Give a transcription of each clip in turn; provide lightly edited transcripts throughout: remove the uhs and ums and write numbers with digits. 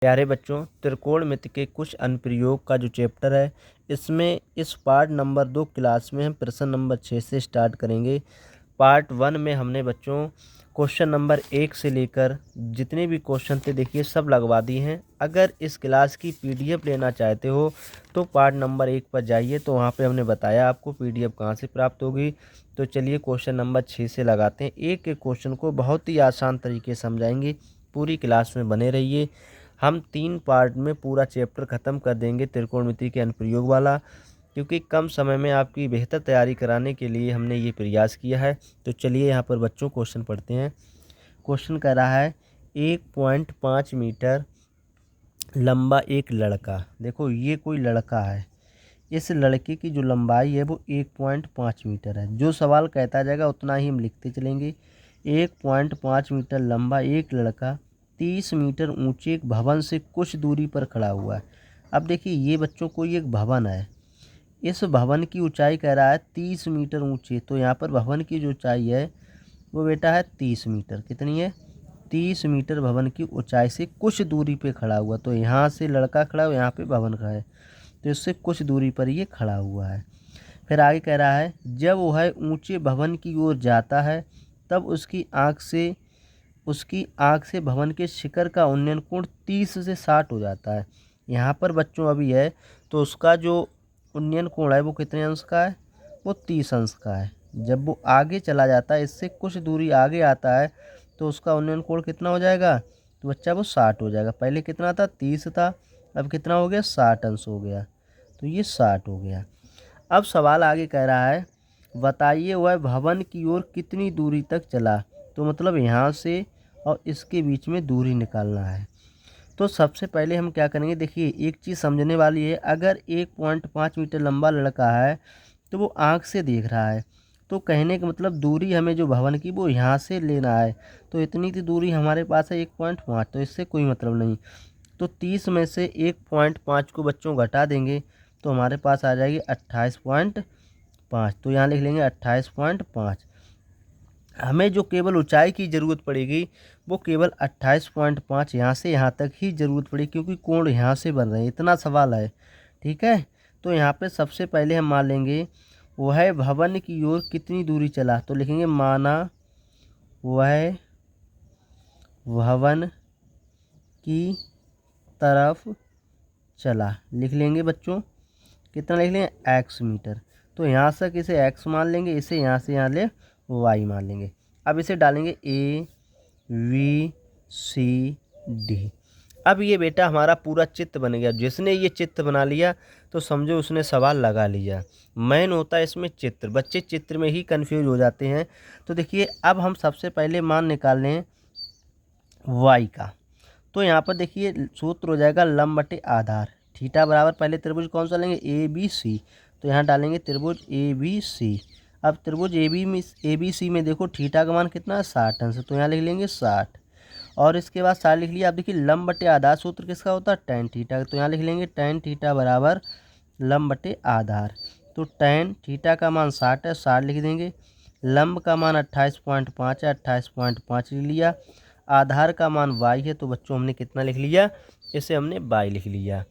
प्यारे बच्चों, त्रिकोणमिति के कुछ अनुप्रयोग का जो चैप्टर है, इसमें इस पार्ट नंबर 2 क्लास में हम प्रश्न नंबर 6 से स्टार्ट करेंगे। पार्ट 1 में हमने बच्चों क्वेश्चन नंबर 1 से लेकर जितने भी क्वेश्चन थे देखिए सब लगवा दिए हैं। अगर इस क्लास की पीडीएफ लेना चाहते हो तो पार्ट नंबर 1 पर जाइए, तो वहाँ पे हमने बताया आपको पीडीएफ कहाँ से प्राप्त होगी। तो चलिए क्वेश्चन नंबर 6 से लगाते हैं। एक एक क्वेश्चन को बहुत ही आसान तरीके से समझाएंगे, पूरी क्लास में बने रहिए। हम 3 पार्ट में पूरा चैप्टर ख़त्म कर देंगे त्रिकोणमिति के अनुप्रयोग वाला, क्योंकि कम समय में आपकी बेहतर तैयारी कराने के लिए हमने ये प्रयास किया है। तो चलिए यहाँ पर बच्चों क्वेश्चन पढ़ते हैं। क्वेश्चन कह रहा है 1.5 मीटर लंबा एक लड़का, देखो ये कोई लड़का है, इस लड़के की जो लंबाई है वो 1.5 मीटर है। जो सवाल कहता जाएगा उतना ही हम लिखते चलेंगे। 1.5 मीटर लंबा एक लड़का 30 मीटर ऊंचे एक भवन से कुछ दूरी पर खड़ा हुआ है। अब देखिए ये बच्चों कोई एक भवन है, इस भवन की ऊंचाई कह रहा है 30 मीटर ऊंचे। तो यहाँ पर भवन की जो ऊंचाई है वो बेटा है 30 मीटर। कितनी है? 30 मीटर भवन की ऊंचाई से कुछ दूरी पे खड़ा हुआ। तो यहाँ से लड़का खड़ा है, यहाँ पे भवन खड़ा है, तो इससे कुछ दूरी पर ये खड़ा हुआ है। फिर आगे कह रहा है जब वह ऊंचे भवन की ओर जाता है तब उसकी आँख से भवन के शिखर का उन्नयन कोण 30 से 60 हो जाता है। यहाँ पर बच्चों अभी है तो उसका जो उन्नयन कोण है वो कितने अंश का है? वो 30 अंश का है। जब वो आगे चला जाता है, इससे कुछ दूरी आगे आता है, तो उसका उन्नयन कोण कितना हो जाएगा? तो बच्चा वो 60 हो जाएगा। पहले कितना था? 30 था, अब कितना हो गया? 60 अंश हो गया। तो ये 60 हो गया। अब सवाल आगे कह रहा है बताइए वह भवन की ओर कितनी दूरी तक चला। तो मतलब यहाँ से और इसके बीच में दूरी निकालना है। तो सबसे पहले हम क्या करेंगे, देखिए एक चीज़ समझने वाली है। अगर 1.5 मीटर लंबा लड़का है तो वो आँख से देख रहा है, तो कहने का मतलब दूरी हमें जो भवन की वो यहाँ से लेना है। तो इतनी सी दूरी हमारे पास है 1.5, तो इससे कोई मतलब नहीं। तो 30 में से 1.5 को बच्चों घटा देंगे तो हमारे पास आ जाएगी 28.5। तो यहाँ लिख लेंगे 28.5। हमें जो केवल ऊंचाई की ज़रूरत पड़ेगी वो केवल 28.5 यहाँ से यहाँ तक ही ज़रूरत पड़ेगी, क्योंकि कोण यहाँ से बन रहे हैं। इतना सवाल है, ठीक है। तो यहाँ पे सबसे पहले हम मान लेंगे वह भवन की ओर कितनी दूरी चला। तो लिखेंगे माना वह भवन की तरफ चला। लिख लेंगे बच्चों, कितना लिख लेंगे? x metre. तो यहाँ से इसे x मान लेंगे, इसे यहाँ से यहाँ ले y मान लेंगे। अब इसे डालेंगे A B C D। अब ये बेटा हमारा पूरा चित्र बन गया। जिसने ये चित्र बना लिया तो समझो उसने सवाल लगा लिया। मेन होता है इसमें चित्र, बच्चे चित्र में ही कंफ्यूज हो जाते हैं। तो देखिए अब हम सबसे पहले मान निकाल लें y का। तो यहाँ पर देखिए सूत्र हो जाएगा लंब बटे आधार। थीटा बराबर पहले त्रिभुज कौन सा लेंगे? A B C. तो यहाँ डालेंगे त्रिभुज ए बी सी। अब त्रिभुज ए बी सी में देखो थीटा का मान कितना है? 60 अंश। तो यहाँ लिख लेंगे 60, और इसके बाद 60 लिख लिया। अब देखिए लंब बटे आधार सूत्र किसका होता है? tan theta. तो यहाँ लिख लेंगे tan थीटा बराबर लंब बटे आधार। तो tan थीटा का मान 60 है, 60 लिख देंगे। लंब का मान 28.5 है, 28.5 लिख लिया। आधार का मान y है, तो बच्चों हमने कितना लिख लिया? इसे हमने y लिख लिया।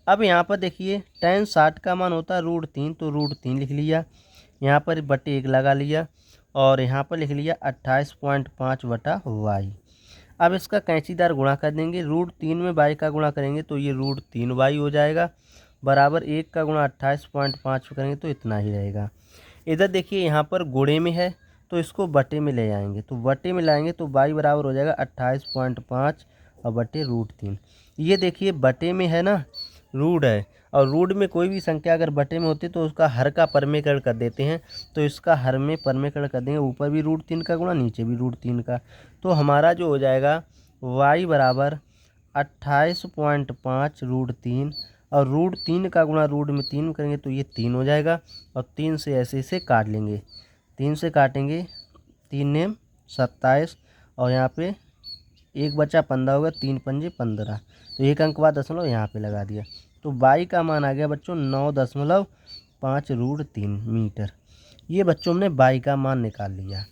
अब यहाँ पर देखिए tan 60 का मान होता है √3, तो √3 लिख लिया। यहाँ पर बटे 1 लगा लिया, और यहाँ पर लिख लिया 28.5 बटा y। अब इसका कैंचीदार गुणा कर देंगे। √3 में y का गुणा करेंगे तो ये √3y हो जाएगा, बराबर 1 का गुणा 28.5 करेंगे तो इतना ही रहेगा। इधर देखिए यहाँ पर गुणे में है तो इसको बटे में ले आएंगे, तो बटे में लाएंगे तो y बराबर हो जाएगा 28.5 और बटे √3। ये देखिए बटे में है ना, रूट है, और रूट में कोई भी संख्या अगर बटे में होती है तो उसका हर का परमेकरण कर देते हैं। तो इसका हर में परमेकरण कर देंगे, ऊपर भी √3 का गुणा, नीचे भी √3 का। तो हमारा जो हो जाएगा y बराबर 28.5 √3, और √3 का गुणा रूट में 3 करेंगे तो ये 3 हो जाएगा, और 3 से ऐसे इसे काट लेंगे। 3 से काटेंगे, 3 ने 27, और यहाँ पे 1 बचा 15 होगा, 3 पंजे 15। तो 1 अंक बाद दशमलव यहाँ पे लगा दिया। तो y का मान आ गया बच्चों 9.5 √3 मीटर। ये बच्चों हमने y का मान निकाल लिया।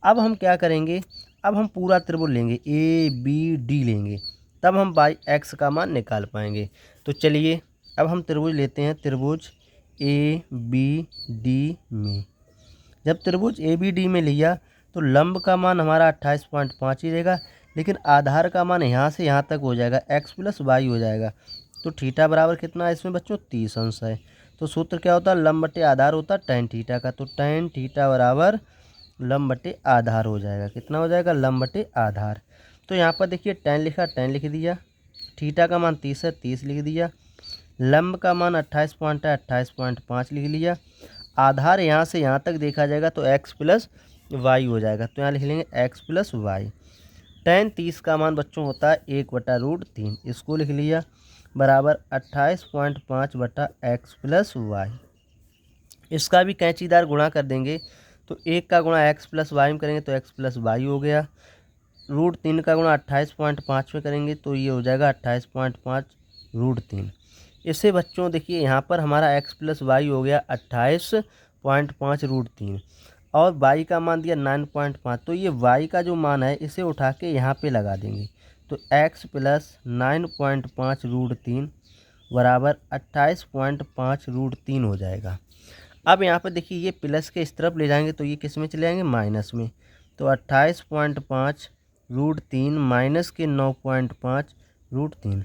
अब हम क्या करेंगे, अब हम पूरा त्रिभुज लेंगे, ए बी डी लेंगे, तब हम बाई एक्स का मान निकाल पाएंगे। तो चलिए अब हम त्रिभुज लेते हैं, त्रिभुज ए बी डी में। जब त्रिभुज ए बी डी में लिया तो लंब का मान हमारा 28.5 ही रहेगा, लेकिन आधार का मान यहाँ से यहाँ तक हो जाएगा एक्स प्लस वाई हो जाएगा। तो थीटा बराबर कितना है इसमें बच्चों, 30 अंश है। तो सूत्र क्या होता है, लंब बटे आधार होता है tan थीटा का। तो tan थीटा बराबर लंब बटे आधार हो जाएगा। कितना हो जाएगा, लंब बटे आधार। तो यहाँ पर देखिए tan लिखा, tan लिख दिया, थीटा का मान 30 है, 30 लिख दिया, लंब का मान 28.5 लिख लिया, आधार यहाँ से यहाँ तक देखा जाएगा तो x प्लस वाई हो जाएगा। तो यहाँ लिख लेंगे x प्लस वाई। tan 30 का मान बच्चों होता है 1/√3, इसको लिख लिया, बराबर 28.5 बटा एक्स प्लस वाई। इसका भी कैंचीदार गुणा कर देंगे तो 1 का गुणा एक्स प्लस वाई में करेंगे तो एक्स प्लस वाई हो गया। √3 का गुणा 28.5 में करेंगे तो ये हो जाएगा 28.5 √3। इससे बच्चों देखिए यहाँ पर हमारा x प्लस वाई हो गया 28.5 √3 और y का मान दिया 9.5। तो ये y का जो मान है इसे उठा के यहाँ पे लगा देंगे तो x प्लस 9.5 √3 बराबर 28.5 √3 हो जाएगा। अब यहाँ पर देखिए ये प्लस के इस तरफ ले जाएंगे तो ये किस में चले जाएंगे, माइनस में। तो 28.5 √3 माइनस के 9.5 √3,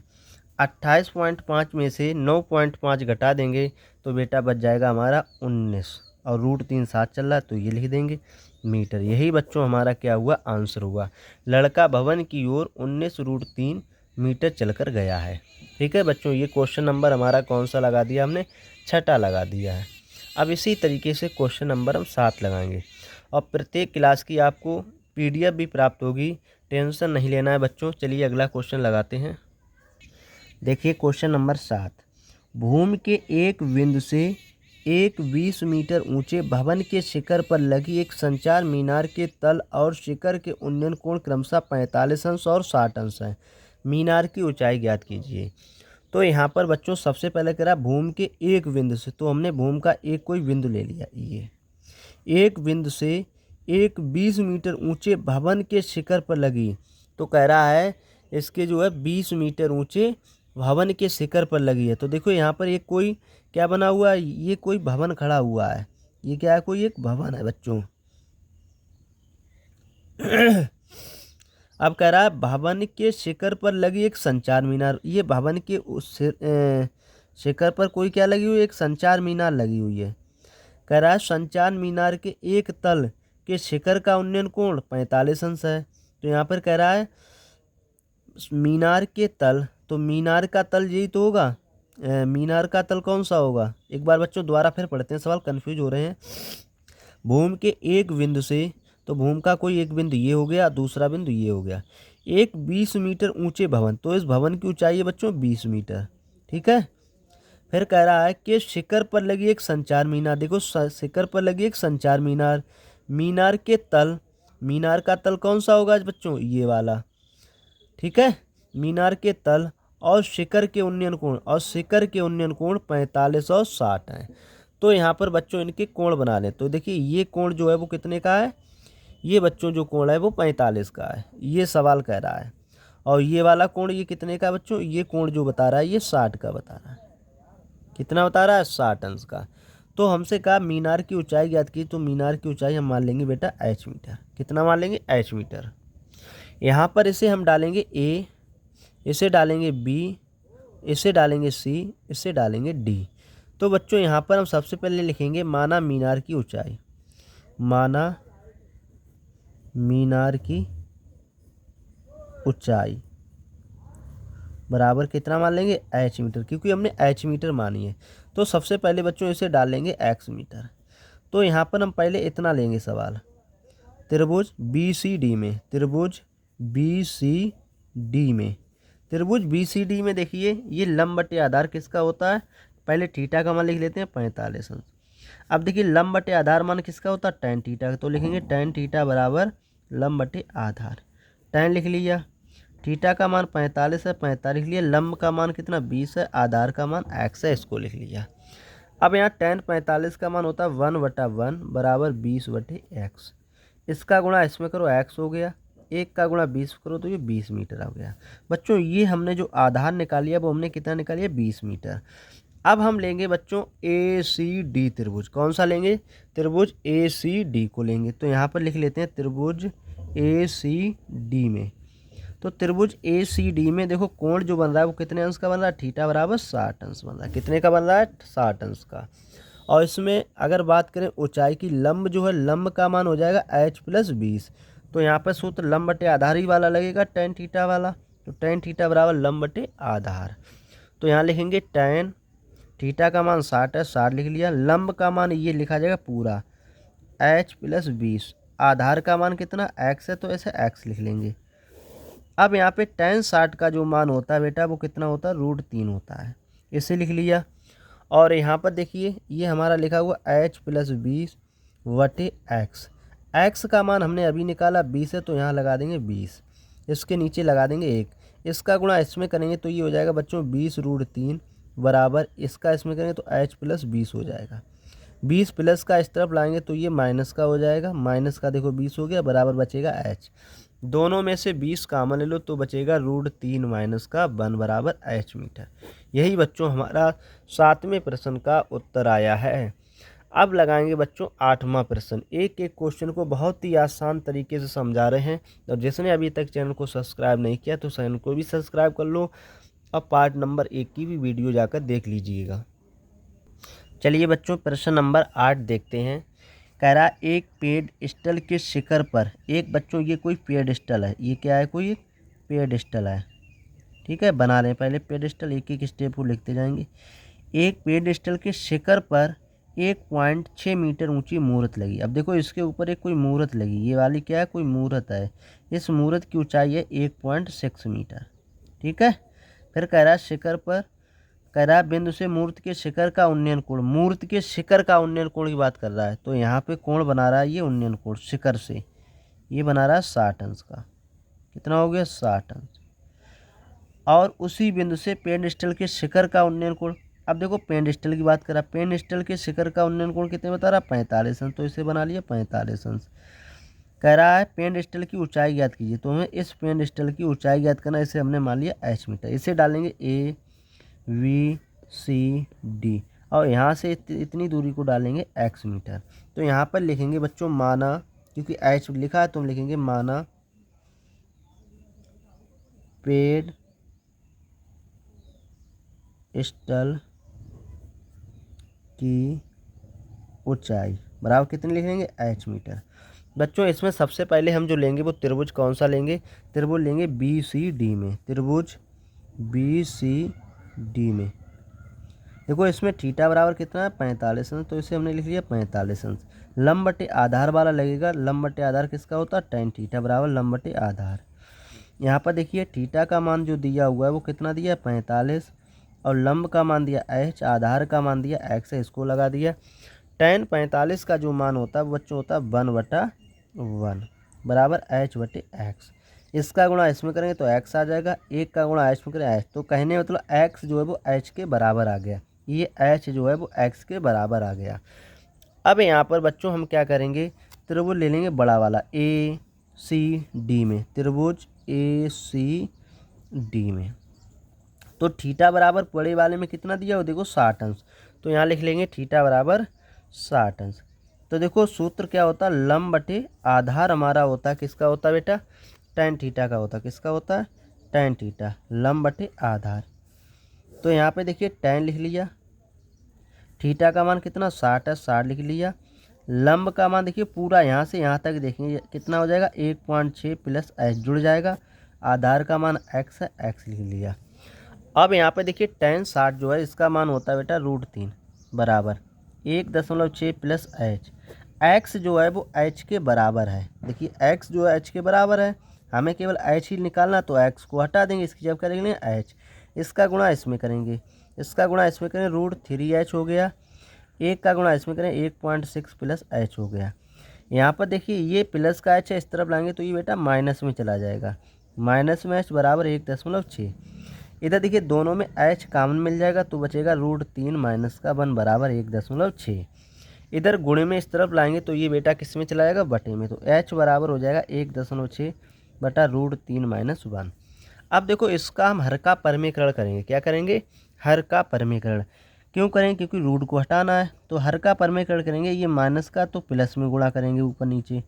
28.5 में से 9.5 घटा देंगे तो बेटा बच जाएगा हमारा 19 और √3 साथ चल रहा है तो ये लिख देंगे मीटर। यही बच्चों हमारा क्या हुआ, आंसर हुआ। लड़का भवन की ओर 19 √3 मीटर चलकर गया है। ठीक है बच्चों, ये क्वेश्चन नंबर हमारा कौन सा लगा दिया हमने, छठा लगा दिया है। अब इसी तरीके से क्वेश्चन नंबर हम 7 लगाएंगे और प्रत्येक क्लास की आपको PDF भी प्राप्त होगी, टेंशन नहीं लेना है बच्चों। चलिए अगला क्वेश्चन लगाते हैं। देखिए क्वेश्चन नंबर 7, भूमि के एक बिंदु से एक 20 मीटर ऊंचे भवन के शिखर पर लगी एक संचार मीनार के तल और शिखर के उन्नयन कोण क्रमशः 45 अंश और 60 अंश है। मीनार की ऊंचाई ज्ञात कीजिए। तो यहाँ पर बच्चों सबसे पहले कह रहा भूमि के एक बिंदु से, तो हमने भूमि का एक कोई बिंदु ले लिया, ये एक बिंदु से एक 20 मीटर ऊंचे भवन के शिखर पर लगी। तो कह रहा है इसके जो है 20 मीटर ऊंचे भवन के शिखर पर लगी है। तो देखो यहाँ पर एक कोई क्या बना हुआ है, ये कोई भवन खड़ा हुआ है। ये क्या है, कोई एक भवन है बच्चों। अब कह रहा है भवन के शिखर पर लगी एक संचार मीनार। ये भवन के उस शिखर पर कोई क्या लगी हुई है, एक संचार मीनार लगी हुई है। कह रहा है संचार मीनार के एक तल के शिखर का उन्नयन कोण 45 अंश है। तो यहाँ पर कह रहा है मीनार के तल, तो मीनार का तल यही तो होगा, मीनार का तल कौन सा होगा। एक बार बच्चों दोबारा फिर पढ़ते हैं, सवाल कंफ्यूज हो रहे हैं। भूमि के एक बिंदु से, तो भूमि का कोई एक बिंदु ये हो गया, दूसरा बिंदु ये हो गया, एक 20 मीटर ऊंचे भवन, तो इस भवन की ऊंचाई है बच्चों 20 मीटर। ठीक है, फिर कह रहा है कि शिखर पर लगी एक संचार मीनार। देखो शिखर पर लगी एक संचार मीनार, मीनार के तल, मीनार का तल कौन सा होगा बच्चों, ये वाला। ठीक है, मीनार के तल और शिखर के उन्नयन कोण, और शिखर के उन्नयन कोण 45 और 60 हैं। तो यहाँ पर बच्चों इनके कोण बना लें। तो देखिए ये कोण जो है वो कितने का है, ये बच्चों जो कोण है वो 45 का है, ये सवाल कह रहा है। और ये वाला कोण ये कितने का बच्चों, ये कोण जो बता रहा है ये 60 का बता रहा है। कितना बता रहा है, 60 अंश का। तो हमसे कहा मीनार की ऊंचाई ज्ञात की, तो मीनार की ऊंचाई हम मान लेंगे बेटा h मीटर। कितना मान लेंगे, h मीटर। यहाँ पर इसे हम डालेंगे a, इसे डालेंगे b, इसे डालेंगे c, इसे डालेंगे d। तो बच्चों यहाँ पर हम सबसे पहले लिखेंगे माना मीनार की ऊंचाई, माना मीनार की ऊंचाई बराबर कितना मान लेंगे, h मीटर, क्योंकि हमने h मीटर मानी है। तो सबसे पहले बच्चों इसे डाल लेंगे x मीटर। तो यहाँ पर हम पहले इतना लेंगे सवाल, त्रिभुज BCD में, त्रिभुज BCD में, त्रिभुज BCD में देखिए ये लंब बटे आधार किसका होता है, पहले थीटा का मान लिख लेते हैं 45 अंश। अब देखिए लंब बटे आधार मान किसका होता है, tan थीटा का। तो लिखेंगे tan थीटा बराबर लंब बटे आधार, tan लिख लिया, थीटा का मान 45 है, 45 लिख लिया, लंब का मान कितना 20 है, आधार का मान x है, इसको लिख लिया। अब यहाँ tan 45 का मान होता है 1/1 बराबर 20/x। इसका गुणा इसमें करो x हो गया, 1 का गुणा 20 करो तो ये 20 मीटर आ गया। बच्चों ये हमने जो आधार निकाली है वो हमने कितना निकाली है, 20 मीटर। अब हम लेंगे बच्चों ACD त्रिभुज। कौन सा लेंगे, त्रिभुज ACD को लेंगे। तो यहाँ पर लिख लेते हैं त्रिभुज ACD में। तो त्रिभुज ACD में देखो कोण जो बन रहा है वो कितने अंश का बन रहा है, थीटा बराबर 60 अंश बन रहा है। कितने का बन रहा है, 60 अंश का। और इसमें अगर बात करें ऊंचाई की, लंब जो है, लंब का मान हो जाएगा h+20। तो यहाँ पर सूत्र लंब बटे आधार ही वाला लगेगा, tan थीटा वाला। तो tan थीटा बराबर लंब बटे आधार। तो यहाँ लिखेंगे tan थीटा का मान 60 है, 60 लिख लिया। लंब का मान ये लिखा जाएगा पूरा h+20। आधार का मान कितना x है, तो ऐसे x लिख लेंगे। अब यहाँ पे tan 60 का जो मान होता है बेटा वो कितना होता है, √3 होता है। इसे लिख लिया। और यहाँ पर देखिए ये हमारा लिखा हुआ h+20 बटे x। x का मान हमने अभी निकाला 20 है, तो यहाँ लगा देंगे 20। इसके नीचे लगा देंगे 1। इसका गुणा इसमें करेंगे तो ये हो जाएगा बच्चों 20√3 बराबर, इसका इसमें करेंगे तो h+20 हो जाएगा। 20 प्लस का इस तरफ लाएंगे तो ये माइनस का हो जाएगा। माइनस का देखो 20 हो गया, बराबर बचेगा h। दोनों में से 20 कॉमन ले लो तो बचेगा √3 माइनस का 1 बराबर h मीटर। यही बच्चों हमारा 7वें प्रश्न का उत्तर आया है। अब लगाएंगे बच्चों 8वां प्रश्न। एक एक क्वेश्चन को बहुत ही आसान तरीके से समझा रहे हैं। और जिसने अभी तक चैनल को सब्सक्राइब नहीं किया तो चैनल को भी सब्सक्राइब कर लो। अब पार्ट नंबर 1 की भी वीडियो जाकर देख लीजिएगा। चलिए बच्चों प्रश्न नंबर 8 देखते हैं। कह रहा एक पेडस्टल के शिखर पर, एक बच्चों ये कोई पेडस्टल है, ये क्या है, कोई पेडस्टल है, ठीक है। बना रहे हैं पहले पेडस्टल, एक एक स्टेप को लिखते जाएंगे। एक पेडस्टल के शिखर पर 1.6 मीटर ऊंची मूर्त लगी। अब देखो इसके ऊपर एक कोई मूर्त लगी, ये वाली क्या है, कोई मूर्त है। इस मूर्त की ऊंचाई है 1.6 मीटर, ठीक है। फिर कह रहा है शिखर पर, कह रहा है बिंदु से मूर्त के शिखर का उन्नयन कोण, मूर्त के शिखर का उन्नयन कोण की बात कर रहा है। तो यहाँ पे कोण बना रहा है ये उन्नयन कोण शिखर से, ये बना रहा है 60 अंश का। कितना हो गया, 60 अंश। और उसी बिंदु से पेडस्टल के शिखर का उन्नयन कोण, अब देखो पेडस्टल की बात करा, पेडस्टल के शिखर का उन्नयन कोण कितने बता रहा, 45 अंश। तो इसे बना लिया 45 अंश। कह रहा है पेडस्टल की ऊंचाई ज्ञात कीजिए। तो हमें इस पेडस्टल की ऊंचाई ज्ञात करना, इसे हमने मान लिया h मीटर। इसे डालेंगे ABCD और यहाँ से इतनी दूरी को डालेंगे x मीटर। तो यहाँ पर लिखेंगे बच्चों माना, क्योंकि h लिखा है तो हम लिखेंगे माना पेडस्टल की ऊंचाई बराबर कितनी लिखेंगे, h मीटर। बच्चों इसमें सबसे पहले हम जो लेंगे वो त्रिभुज कौन सा लेंगे, त्रिभुज लेंगे BCD में। त्रिभुज BCD में देखो इसमें थीटा बराबर कितना है, 45 अंश। तो इसे हमने लिख लिया 45 अंश। लंब बटे आधार वाला लगेगा। लंब बटे आधार किसका होता है, tan थीटा बराबर लंब बटे आधार। यहाँ पर देखिए थीटा का मान जो दिया हुआ है वो कितना दिया है, 45। और लंब का मान दिया h, आधार का मान दिया x है, इसको लगा दिया। tan 45 का जो मान होता है वो बच्चों होता है 1/1 बराबर h बटे x। इसका गुणा इसमें करेंगे तो x आ जाएगा, 1 का गुणा h में करें h। तो कहने मतलब x जो है वो h के बराबर आ गया, ये h जो है वो x के बराबर आ गया। अब यहाँ पर बच्चों हम क्या करेंगे, त्रिभुज ले लेंगे बड़ा वाला ACD में। त्रिभुज ACD में तो थीटा बराबर बड़े वाले में कितना दिया हो, देखो 60 अंश। तो यहाँ लिख लेंगे थीटा बराबर 60 अंश। तो देखो सूत्र क्या होता है, लंब बटे आधार हमारा होता है, किसका होता है बेटा, tan थीटा का होता है। किसका होता है, tan थीटा, लंब बटे आधार। तो यहाँ पे देखिए tan लिख लिया, थीटा का मान कितना 60 है, 60 लिख लिया। लंब का मान देखिए पूरा यहाँ से यहाँ तक देखेंगे कितना हो जाएगा, 1.6 प्लस h जुड़ जाएगा। आधार का मान x है, x लिख लिया। अब यहाँ पे देखिए tan 60 जो है इसका मान होता है बेटा √3 बराबर 1.6 प्लस h। x जो है वो h के बराबर है। देखिए x जो है h के बराबर है, हमें केवल h ही निकालना, तो x को हटा देंगे, इसकी जब करेंगे h, इसका गुणा इसमें करेंगे, इसका गुणा इसमें करें √3h हो गया। 1 का गुणा इसमें करें 1.6 प्लस h हो गया। यहाँ पर देखिए ये प्लस का h है, इस तरफ लाएंगे तो ये बेटा माइनस में चला जाएगा। माइनस में h बराबर 1.6। इधर देखिए दोनों में h कॉमन मिल जाएगा तो बचेगा √3 माइनस का 1 बराबर 1.6। इधर गुणे में इस तरफ लाएंगे तो ये बेटा किस में चला जाएगा, बटे में। तो h बराबर हो जाएगा 1.6 बटा √3 - 1। अब देखो इसका हम हर का परमीकरण करेंगे। क्या करेंगे? हर का परमीकरण। क्यों करेंगे? क्योंकि रूट को हटाना है, तो हर का परमीकरण करेंगे। ये माइनस का तो प्लस में गुणा करेंगे, ऊपर नीचे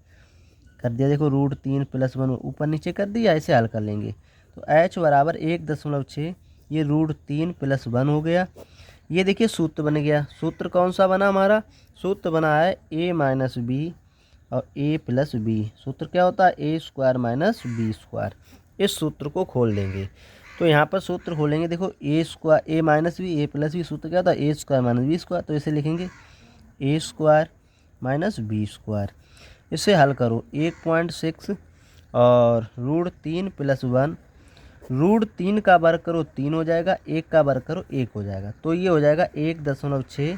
कर दिया। देखो √3 + 1 ऊपर नीचे कर दिया, ऐसे हल कर लेंगे। तो h बराबर 1.6, ये √3 + 1 हो गया। ये देखिए सूत्र बन गया। सूत्र कौन सा बना हमारा? सूत्र बना है a - b और a + b। सूत्र क्या होता है? a² - b²। इस सूत्र को खोल देंगे, तो यहाँ पर सूत्र खोलेंगे। देखो a² a - b a + b, सूत्र क्या होता है? a² - b²। तो इसे लिखेंगे a² - b²। इसे हल करो 1.6 और √3 + 1, √3 का वर्ग करो 3 हो जाएगा, 1 का वर्ग करो 1 हो जाएगा। तो ये हो जाएगा 1.6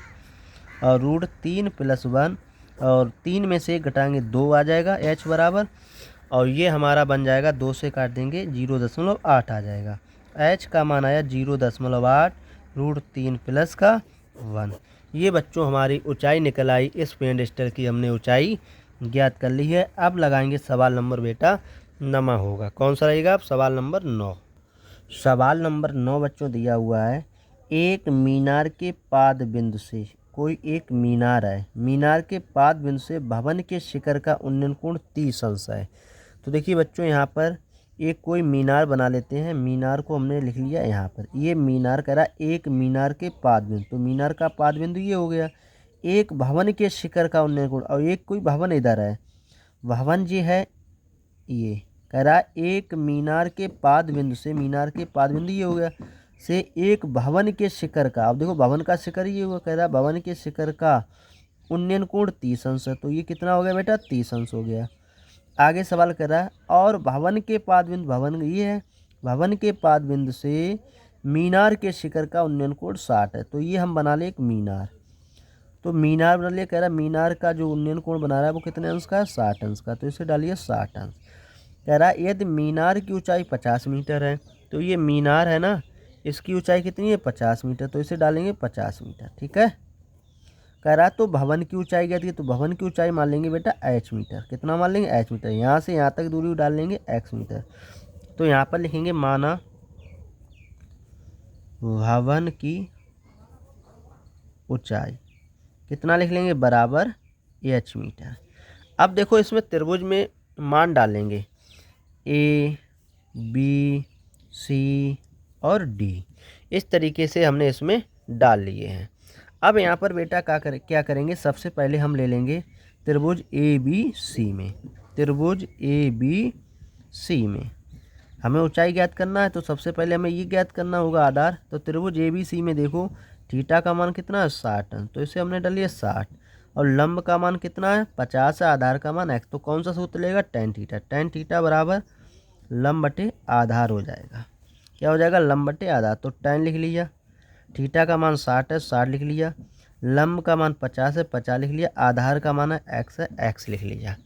और √3 + 1 और 3 में से 1 घटाएंगे 2 आ जाएगा h बराबर। और ये हमारा बन जाएगा 2 से काट देंगे 0.8 आ जाएगा। h का मान आया 0.8 √3 + का 1। ये बच्चों हमारी ऊंचाई निकल आई। इस पेंट स्टर की हमने ऊंचाई ज्ञात कर ली है। अब लगाएंगे सवाल नंबर बेटा 9 होगा। कौन सा रहेगा? अब सवाल नंबर 9। सवाल नंबर 9 बच्चों दिया हुआ है, एक मीनार के पाद बिंदु से, कोई एक मीनार है, मीनार के पाद बिंदु से भवन के शिखर का उन्नयन कोण 30 अंश है। तो देखिए बच्चों यहाँ पर एक कोई मीनार बना लेते हैं। मीनार को हमने लिख लिया यहाँ पर। ये मीनार करा एक मीनार के पाद बिंदु, तो मीनार का पाद बिंदु ये हो गया। एक भवन के शिखर का उन्नयन कोण, और एक कोई भवन इधर है, भवन जी है ये। कह रहा एक मीनार के पाद बिंदु से, मीनार के पाद बिंदु ये हो गया, से एक भवन के शिखर का, अब देखो भवन का शिखर ये हुआ। कह रहा भवन के शिखर का उन्नयन कोण 30 अंश है। तो ये कितना हो गया बेटा? 30 अंश हो गया। आगे सवाल कर रहा है, और भवन के पाद बिंदु, भवन ये है, भवन के पाद बिंदु से मीनार के शिखर का उन्नयन कोण 60 है। तो ये हम बना ले एक मीनार। तो मीनार बना लिया। कह रहा मीनार का जो उन्नयन कोण बना रहा है वो कितने अंश का है? 60 अंश का। तो इसे डालिए 60 अंश। कह रहा यदि मीनार की ऊंचाई 50 मीटर है, तो ये मीनार है ना, इसकी ऊंचाई कितनी है? 50 मीटर। तो इसे डालेंगे 50 मीटर। ठीक है। कह रहा तो भवन की ऊंचाई क्या थी? तो भवन की ऊंचाई मान लेंगे बेटा h मीटर। कितना मान लेंगे? h metre. यहाँ से यहाँ तक दूरी डाल लेंगे x मीटर। तो यहाँ पर लिखेंगे माना भवन की ऊंचाई कितना लिख लेंगे? बराबर h मीटर। अब देखो इसमें त्रिभुज में मान डालेंगे a, b, c और d। इस तरीके से हमने इसमें डाल लिए हैं। अब यहाँ पर बेटा क्या करेंगे? सबसे पहले हम ले लेंगे त्रिभुज ABC में। त्रिभुज ABC में हमें ऊंचाई ज्ञात करना है, तो सबसे पहले हमें ये ज्ञात करना होगा आधार। तो त्रिभुज ABC में देखो थीटा का मान कितना है? 60 है। तो इसे हमने डाल लिया 60। और लंब का मान कितना है? 50 है। आधार का मान x। तो कौन सा सूत्र लेगा? tan theta. tan थीटा बराबर लंब बटे आधार हो जाएगा। क्या हो जाएगा? लंब बटे आधार। तो tan लिख लिया, थीटा का मान 60 है, 60 लिख लिया, लंब का मान 50 है, 50 लिख लिया, आधार का मान है x है, x लिख लिया।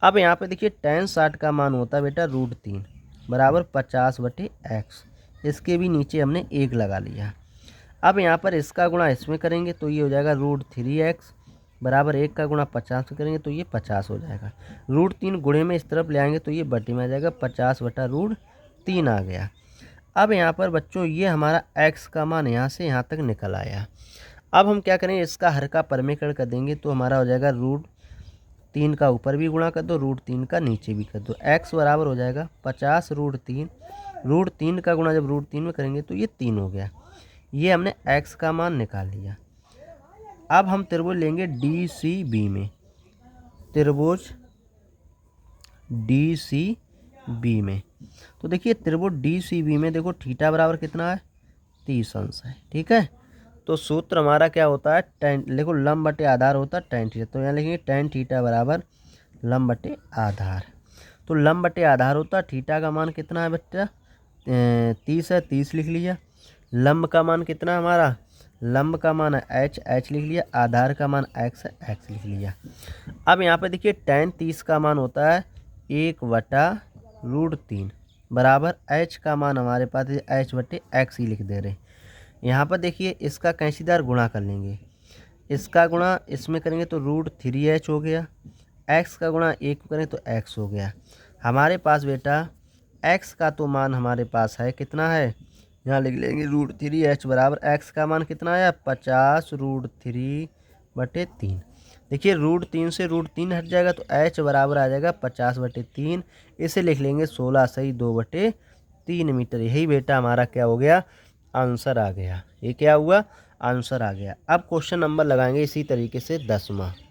अब यहाँ पे देखिए tan 60 का मान होता है बेटा √3 बराबर 50/x। इसके भी नीचे हमने 1 लगा लिया। अब यहाँ पर इसका गुणा इसमें करेंगे तो ये हो जाएगा √3x बराबर 1 का गुणा 50 में करेंगे तो ये 50 हो जाएगा। √3 गुणे में इस तरफ ले आएंगे तो ये बटे में आ जाएगा, 50/√3 आ गया। अब यहाँ पर बच्चों ये हमारा x का मान यहाँ से यहाँ तक निकल आया। अब हम क्या करेंगे? इसका हर का परमीकरण कर देंगे तो हमारा हो जाएगा √3 का ऊपर भी गुणा कर दो, √3 का नीचे भी कर दो। x बराबर हो जाएगा 50√3। √3 का गुणा जब √3 में करेंगे तो ये 3 हो गया। ये हमने x का मान निकाल लिया। अब हम त्रिभुज लेंगे DCB में। त्रिभुज DCB में तो देखिए त्रिभुज DCB में देखो थीटा बराबर कितना है? 30 अंश है। ठीक है। तो सूत्र हमारा क्या होता है? tan, देखो लंब बटे आधार होता है tan थीटा। तो यहाँ लिखेंगे tan थीटा बराबर लंब बटे आधार। तो लंब बटे आधार होता है, थीटा का मान कितना है बच्चा? 30 है, 30 लिख लिया। लंब का मान कितना है हमारा? लंब का मान है h, h लिख लिया। आधार का मान x है, x लिख लिया। अब यहाँ पे देखिए tan 30 का मान होता है 1/√3 बराबर h का मान हमारे पास h/x ही लिख दे रहे। यहाँ पर देखिए इसका कैंसीदार गुणा कर लेंगे। इसका गुणा इसमें करेंगे तो √3h हो गया, x का गुणा 1 करें तो x हो गया। हमारे पास बेटा x का तो मान हमारे पास है, कितना है, यहाँ लिख लेंगे √3h बराबर x का मान कितना है 50 √3/3। देखिए √3 से √3 हट जाएगा तो h बराबर आ जाएगा 50/3। इसे लिख लेंगे 16 सही 2/3 मीटर। यही बेटा हमारा क्या हो गया, आंसर आ गया। ये क्या हुआ, आंसर आ गया। अब क्वेश्चन नंबर लगाएंगे इसी तरीके से 10वां।